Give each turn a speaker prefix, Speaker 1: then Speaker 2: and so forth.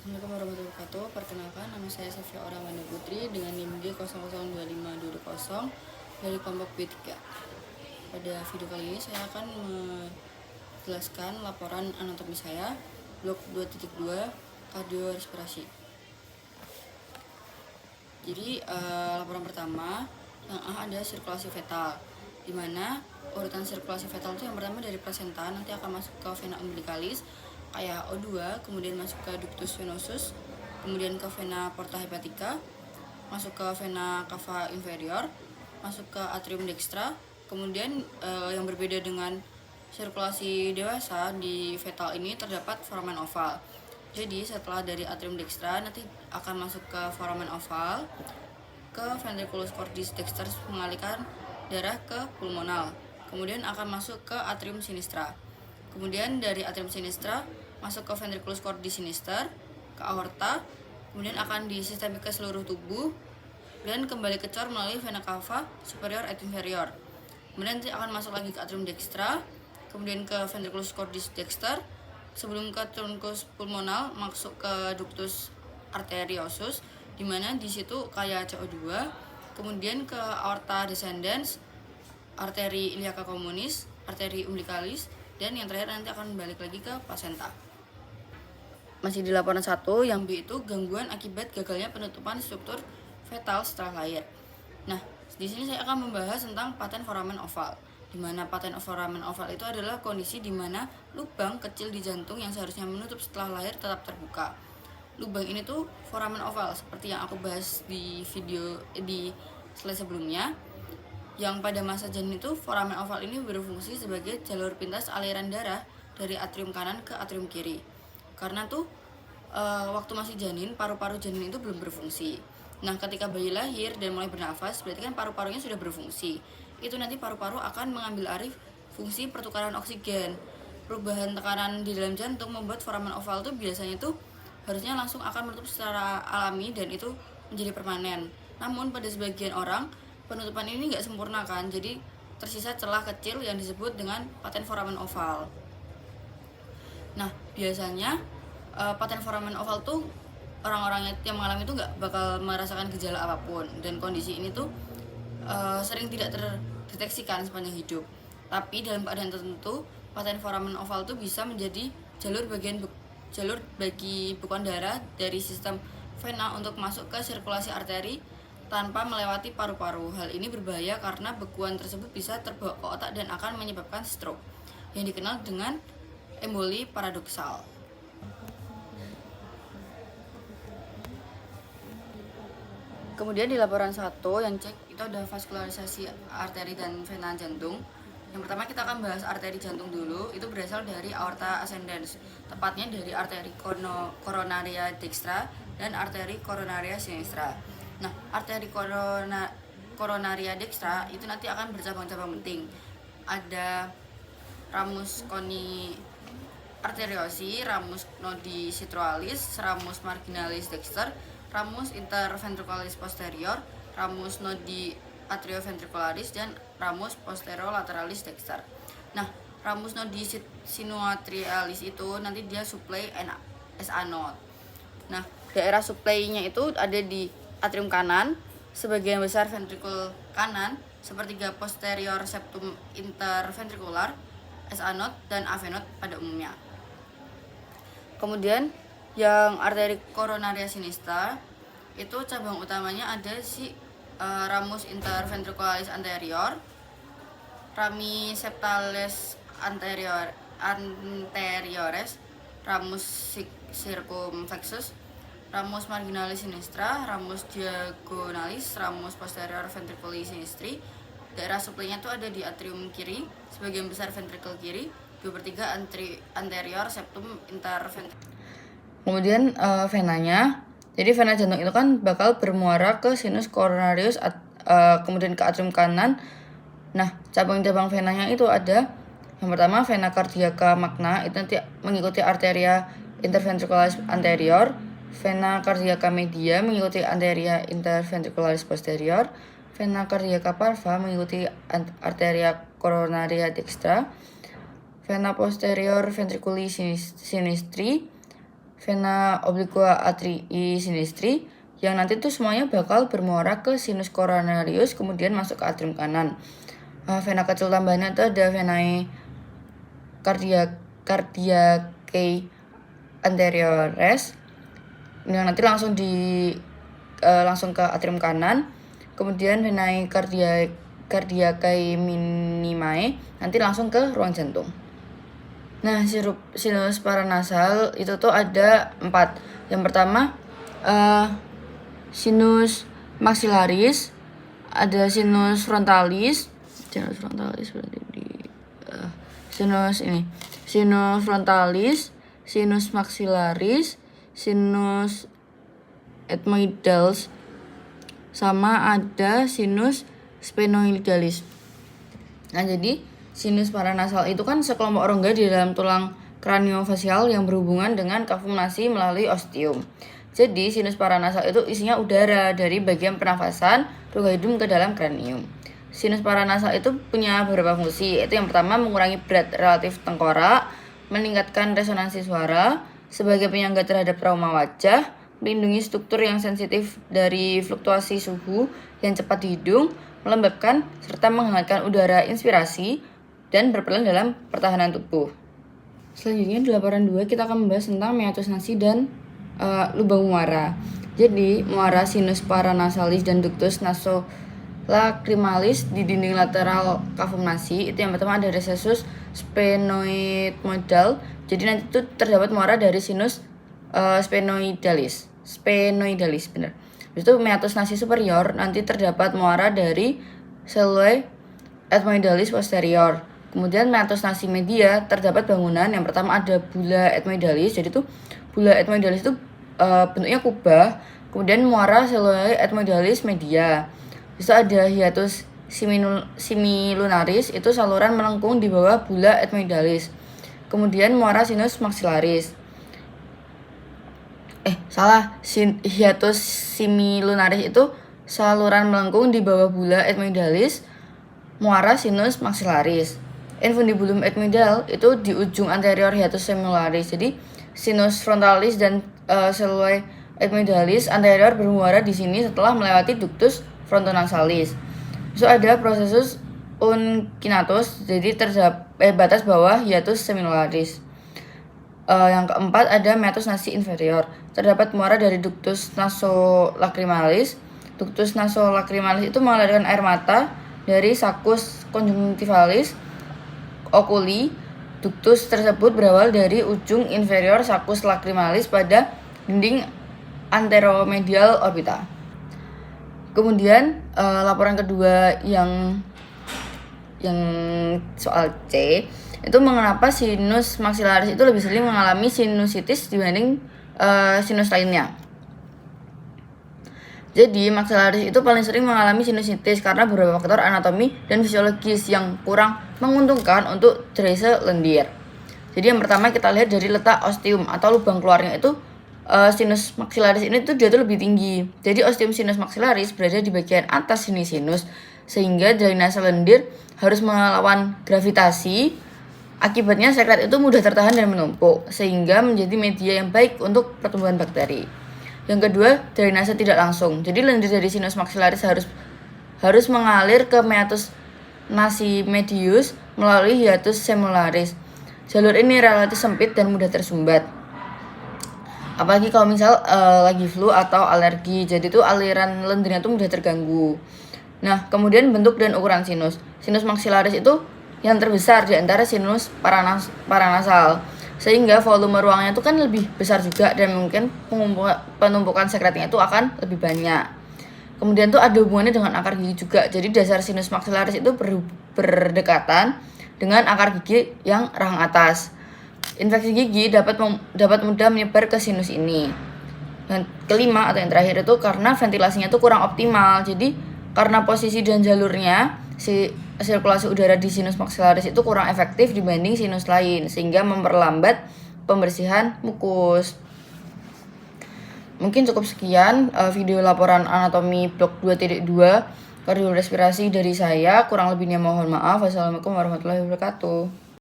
Speaker 1: Assalamualaikum warahmatullahi wabarakatuh. Perkenalkan, nama saya Sofia Oramanda Putri dengan NIM G002520 dari kelompok B3. Pada video kali ini saya akan menjelaskan laporan anatomi saya, blok 2.2 kardiorespirasi. Jadi laporan pertama yang A ada sirkulasi fetal, di mana urutan sirkulasi fetal itu yang pertama dari plasenta nanti akan masuk ke vena umbilicalis kayak O2, kemudian masuk ke ductus venosus, kemudian ke vena porta hepatica, masuk ke vena cava inferior, masuk ke atrium dextra. Kemudian yang berbeda dengan sirkulasi dewasa, di fetal ini terdapat foramen oval. Jadi setelah dari atrium dextra nanti akan masuk ke foramen oval, ke ventriculus cordis dexter mengalirkan darah ke pulmonal. Kemudian akan masuk ke atrium sinistra. Kemudian dari atrium sinistra masuk ke ventriculus cordis sinister, ke aorta, kemudian akan disistemik ke seluruh tubuh dan kembali ke cor melalui vena cava superior et inferior. Kemudian nanti akan masuk lagi ke atrium dextra, kemudian ke ventriculus cordis dexter, sebelum ke truncus pulmonal masuk ke ductus arteriosus, di mana di situ kayak CO2, kemudian ke aorta descendens, arteri iliaca communis, arteri umbilicalis, dan yang terakhir nanti akan balik lagi ke placenta. Masih di laporan 1, yang B itu gangguan akibat gagalnya penutupan struktur fetal setelah lahir. Nah, di sini saya akan membahas tentang paten foramen oval, di mana paten foramen oval itu adalah kondisi di mana lubang kecil di jantung yang seharusnya menutup setelah lahir tetap terbuka. Lubang ini tuh foramen oval, seperti yang aku bahas di video di slide sebelumnya. Yang pada masa janin itu foramen oval ini berfungsi sebagai jalur pintas aliran darah dari atrium kanan ke atrium kiri. Karena tuh waktu masih janin, paru-paru janin itu belum berfungsi. Nah, ketika bayi lahir dan mulai bernafas, berarti kan paru-parunya sudah berfungsi. Itu nanti paru-paru akan mengambil alih fungsi pertukaran oksigen. Perubahan tekanan di dalam jantung membuat foramen oval itu biasanya tuh harusnya langsung akan menutup secara alami dan itu menjadi permanen. Namun pada sebagian orang penutupan ini nggak sempurna kan, jadi tersisa celah kecil yang disebut dengan paten foramen oval. Nah, biasanya paten foramen oval tuh orang-orang yang mengalami itu nggak bakal merasakan gejala apapun, dan kondisi ini tuh sering tidak terdeteksikan sepanjang hidup. Tapi dalam keadaan tertentu, paten foramen oval tuh bisa menjadi jalur bagi bekuan darah dari sistem vena untuk masuk ke sirkulasi arteri tanpa melewati paru-paru. Hal ini berbahaya karena bekuan tersebut bisa terbawa ke otak dan akan menyebabkan stroke, yang dikenal dengan emboli paradoksal. Kemudian di laporan 1 yang cek itu ada vaskularisasi arteri dan vena jantung. Yang pertama kita akan bahas arteri jantung dulu, itu berasal dari aorta ascendens, tepatnya dari arteri coronaria dextra dan arteri coronaria sinistra. Nah, arteri coronaria dextra itu nanti akan bercabang-cabang penting. Ada ramus coni arteriosi, ramus nodi citralis, ramus marginalis dexter, ramus interventricularis posterior, ramus nodi atrioventricularis, dan ramus posterolaterales dexter. Nah, ramus nodi sinuatrialis itu nanti dia supply SA node. Nah, daerah supply-nya itu ada di atrium kanan, sebagian besar ventrikul kanan, sepertiga posterior septum interventricular, SA node dan AV node pada umumnya. Kemudian yang arteri coronaria sinistra itu cabang utamanya ada si ramus interventricularis anterior, rami septales anteriores, ramus circumflexus, ramus marginalis sinistra, ramus diagonalis, ramus posterior ventriculi sinistri. Daerah suplainya itu ada di atrium kiri, sebagian besar ventrikel kiri, 2/3 anterior septum interventricular. Kemudian venanya, jadi vena jantung itu kan bakal bermuara ke sinus coronarius, kemudian ke atrium kanan. Nah, cabang-cabang venanya itu ada, yang pertama vena cardiaca magna, itu nanti mengikuti arteria interventricularis anterior. Vena cardiaca media mengikuti arteria interventricularis posterior. Vena cardiaca parva mengikuti arteria coronaria dextra. Vena posterior ventriculi sinistri. vena obliqua atrii sinistri, yang nanti tuh semuanya bakal bermuara ke sinus coronarius, kemudian masuk ke atrium kanan. Vena kecil tambahannya itu ada venae cardiacae anteriores, yang nanti langsung ke atrium kanan. Kemudian venae cardiacae minimae nanti langsung ke ruang jantung. Nah, sinus paranasal itu tuh ada 4. Yang pertama sinus maxillaris, ada sinus frontalis berarti di sinus frontalis, sinus maxillaris, sinus ethmoidalis, sama ada sinus sphenoidalis. Nah, jadi sinus paranasal itu kan sekelompok rongga di dalam tulang kraniofacial yang berhubungan dengan kafum nasi melalui ostium. Jadi sinus paranasal itu isinya udara dari bagian pernafasan rongga hidung ke dalam kranium. Sinus paranasal itu punya beberapa fungsi, yaitu yang pertama mengurangi berat relatif tengkorak, meningkatkan resonansi suara, sebagai penyangga terhadap trauma wajah, melindungi struktur yang sensitif dari fluktuasi suhu yang cepat di hidung, melembabkan serta menghangatkan udara inspirasi, dan berperan dalam pertahanan tubuh. Selanjutnya di laporan 2 kita akan membahas tentang meatus nasi dan lubang muara. Jadi muara sinus paranasalis dan ductus nasolacrimalis di dinding lateral kafum nasi itu yang pertama ada recessus sphenoidal. Jadi nanti itu terdapat muara dari sinus sphenoidalis benar. Itu meatus nasi superior nanti terdapat muara dari selulae ethmoidalis posterior. Kemudian meatus nasi media terdapat bangunan yang pertama ada bula ethmoidalis. Jadi tuh bula ethmoidalis itu bentuknya kubah. Kemudian muara selulae ethmoidalis media. Bisa ada hiatus semilunaris, itu saluran melengkung di bawah bula ethmoidalis. Kemudian muara sinus maxillaris. Hiatus semilunaris itu saluran melengkung di bawah bula ethmoidalis, muara sinus maxillaris. Infundibulum ethmoidal itu di ujung anterior hiatus semilunaris. Jadi sinus frontalis dan selulae ethmoidalis anterior bermuara di sini setelah melewati ductus frontonasalis. So ada processus uncinatus, jadi batas bawah hiatus semilunaris. Yang keempat ada meatus nasi inferior. Terdapat muara dari ductus nasolacrimalis. Ductus nasolacrimalis itu mengalirkan air mata dari saccus conjunctivalis oculi. Ductus tersebut berawal dari ujung inferior saccus lacrimalis pada dinding anteromedial orbita. Kemudian laporan kedua yang soal C itu mengapa sinus maxillaris itu lebih sering mengalami sinusitis dibanding sinus lainnya. Jadi maxillaris itu paling sering mengalami sinusitis karena beberapa faktor anatomi dan fisiologis yang kurang menguntungkan untuk drese lendir. Jadi yang pertama kita lihat dari letak ostium atau lubang keluarnya itu sinus maxillaris ini tuh dia tuh lebih tinggi. Jadi ostium sinus maxillaris berada di bagian atas sini sinus, sehingga drainase lendir harus melawan gravitasi. Akibatnya sekret itu mudah tertahan dan menumpuk, sehingga menjadi media yang baik untuk pertumbuhan bakteri. Yang kedua, drainase tidak langsung. Jadi lendir dari sinus maxillaris harus mengalir ke meatus nasi medius melalui hiatus semilunaris. Jalur ini relatif sempit dan mudah tersumbat. Apalagi kalau misal lagi flu atau alergi, jadi tuh aliran lendirnya tuh mudah terganggu. Nah, kemudian bentuk dan ukuran sinus. Sinus maxillaris itu yang terbesar di antara sinus paranasal, sehingga volume ruangnya itu kan lebih besar juga dan mungkin penumpukan sekretnya itu akan lebih banyak. Kemudian tuh ada hubungannya dengan akar gigi juga. Jadi dasar sinus maxillaris itu berdekatan dengan akar gigi yang rahang atas. Infeksi gigi dapat mudah menyebar ke sinus ini. Yang kelima atau yang terakhir itu karena ventilasinya itu kurang optimal. Jadi karena posisi dan jalurnya sirkulasi udara di sinus maxillaris itu kurang efektif dibanding sinus lain, sehingga memperlambat pembersihan mukus. Mungkin cukup sekian video laporan anatomi blok 2.2 kardiorespirasi dari saya. Kurang lebihnya mohon maaf. Wassalamualaikum warahmatullahi wabarakatuh.